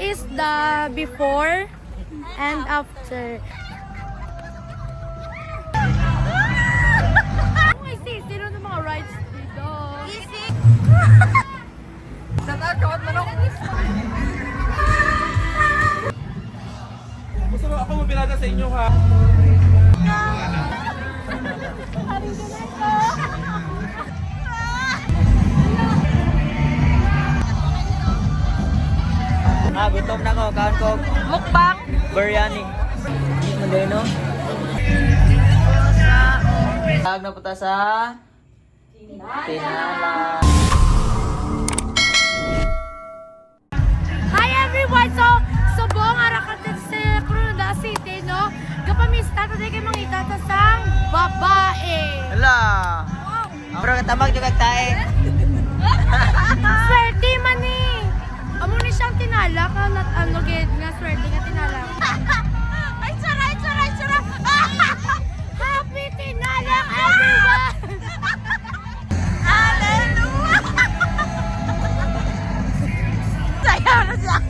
is the before and after. Oh, I see. Sino ng mga rides dito? Easy. Nakakawat manok. Gusto mo ako mapilata sa inyo ha? Gutom na ko. Kaon ko. Mukbang. Biryani. Magay no? Tawag na punta sa... Tinala. Hi everyone! So, subong arakatin sa Coronadal City, no? Kapamista tayo kayo mangita ta sang babae. Hala! Pero katamag nyo kagtae. Swerte man eh! Amo ni siyang tinala ka nat ano gid nga swerte nga tinala. Ay, tsara, tsara, tsara. Happy tinala everyone! Hallelujah! Sayaw na siya.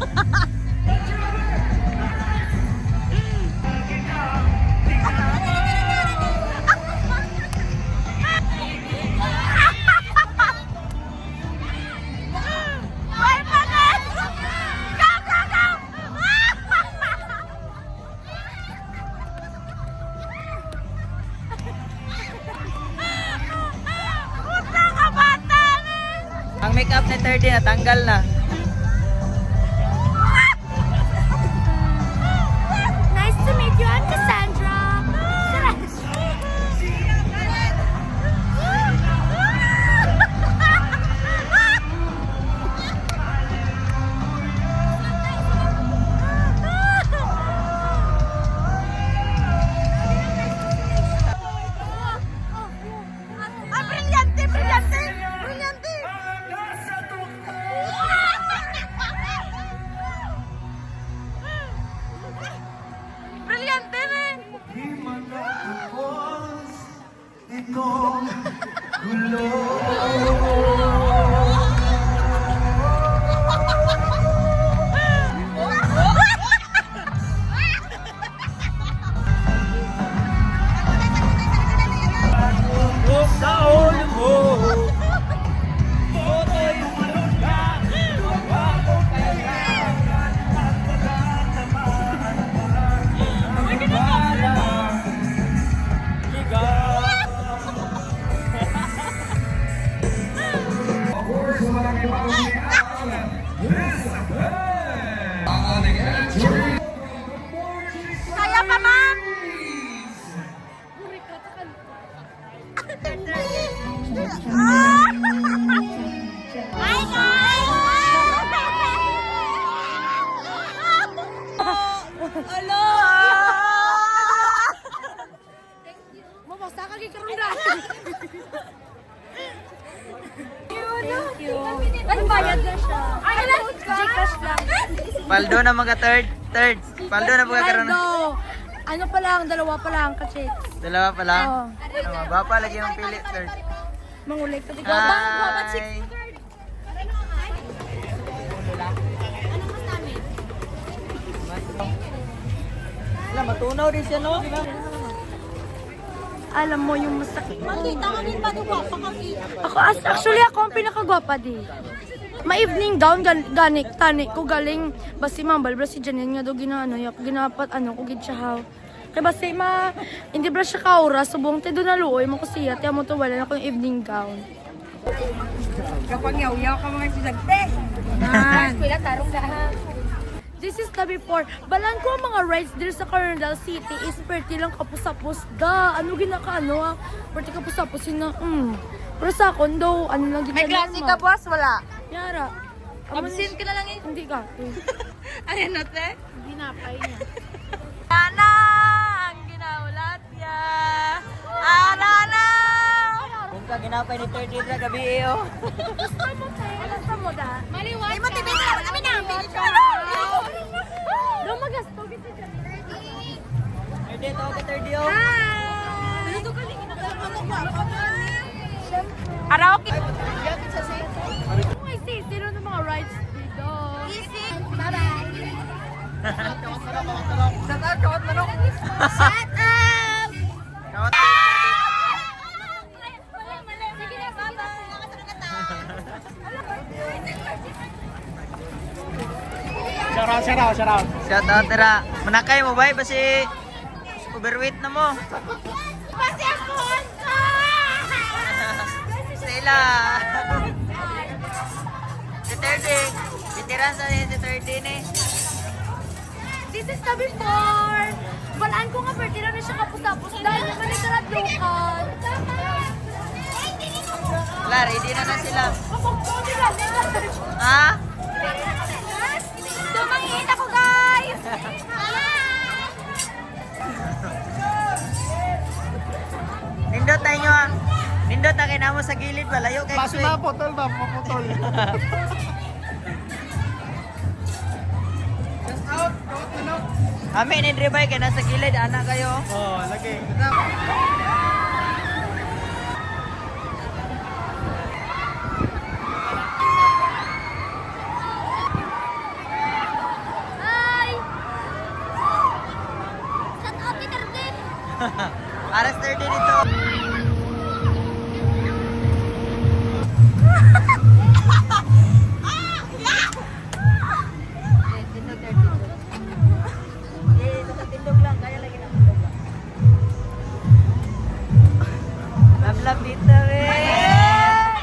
Bye, Panet! Go, go, go! Puta ka bata! Ang makeup ni 30 natanggal na. Nice to meet you, I'm Cassandra. Ah, brilyante, brilyante! Brilyante! Brilyante rin! Kaya pa, ma'am! Hi, guys! Hello! Mabasa ka gikaroon na. Thank you. Ay, bayad na siya. Ay, Gcash lang. Paldo na mga third. Paldo na mga karon. Aldo. Ano pa lang, dalawa pa lang kasi. Dalawa pa lang. Oo. Bapa lagi yung pili third. Mangulik ka di Hi. Wala, matunaw rin siya, no? Alam mo yung masakit. Makita ka din ba ito pa kami? Actually ako ang pinakagwapa di. Ma-evening gown ganik tani ko galing basi mambal bra si Janine nga do ginaano yak ginapat ano ko gid siya haw. Kay basi hindi bra siya kaura subong te do na luoy mo ko siya te mo to wala na ko yung evening gown. Kapag yaw-yaw ka mga sisagte. Pila tarong ka ha. This is the before. Balan ko ang mga rides dito sa Coronadal City is perti lang kapusapos da. Ano ginakaano ah? Perti kapusapos na Pero sa kondo, ano lang May klase ka, boss? Wala. Yara. Absent ka na lang eh. Hindi ka. Ano, te? Ginapay niya. Ana, ang ginaulat niya. Ana! Kung ka ginapay ni 30 na gabi iyo. Gusto mo tayo? Gusto mo da? Maliwanag. Ay, matibig na naman kami na. Doon magasto kita dyan. 30 to ka 30 oh. Hi! Dito ka lang Karaoke. Oh, I see. Sino ng mga rides dito? Easy. Bye-bye. Kawat manok. Shut up! Kawat. Sige na, Shout out. Shout out tira. Manakay mo ba? Basi overweight na mo. Kasi ako! Stella. Si 30. Bitiran sa si 30 ni. This is the before. Balaan ko nga, pero na siya kapos-tapos. Dahil naman nagkarat local. Wala, ready na sila. Kapag ko nila, Ha? Tumangin ako, guys! Nindot na inyo ah. Nindot na kinamo sa gilid ba? Layo kay Basi Kusway. maputol ba? Maputol. Kami ni Dribay kay nasa gilid. Anak kayo. Oh, lagi. Hi! Shut up, Peter Tin! Aras 30 dito. Love dito eh.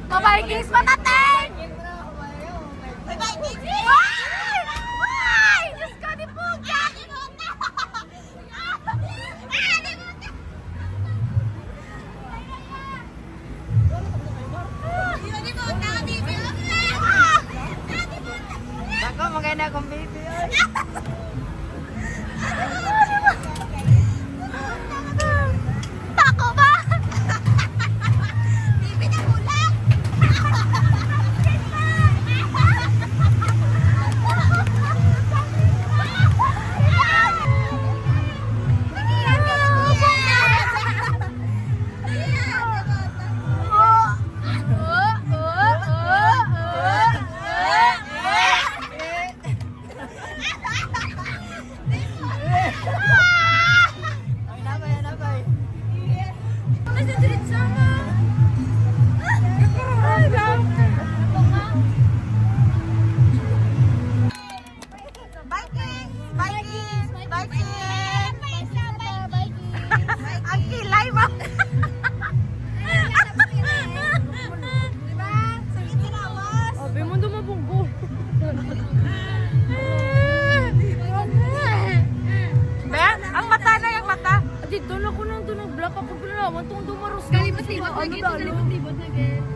Ka-Vikings, matatin! Why? Why? Diyos ko, di po ka! Ako maganda akong baby. Tako ba? Bibi na ulang! Ang kilay mo! Abi mo dumabunggo. Ben, ang mata na yung mata. Dito na ko nang dunag-black ako pinalaman tong dumaros. Kalibot-libot na gito, kalibot-libot na gito.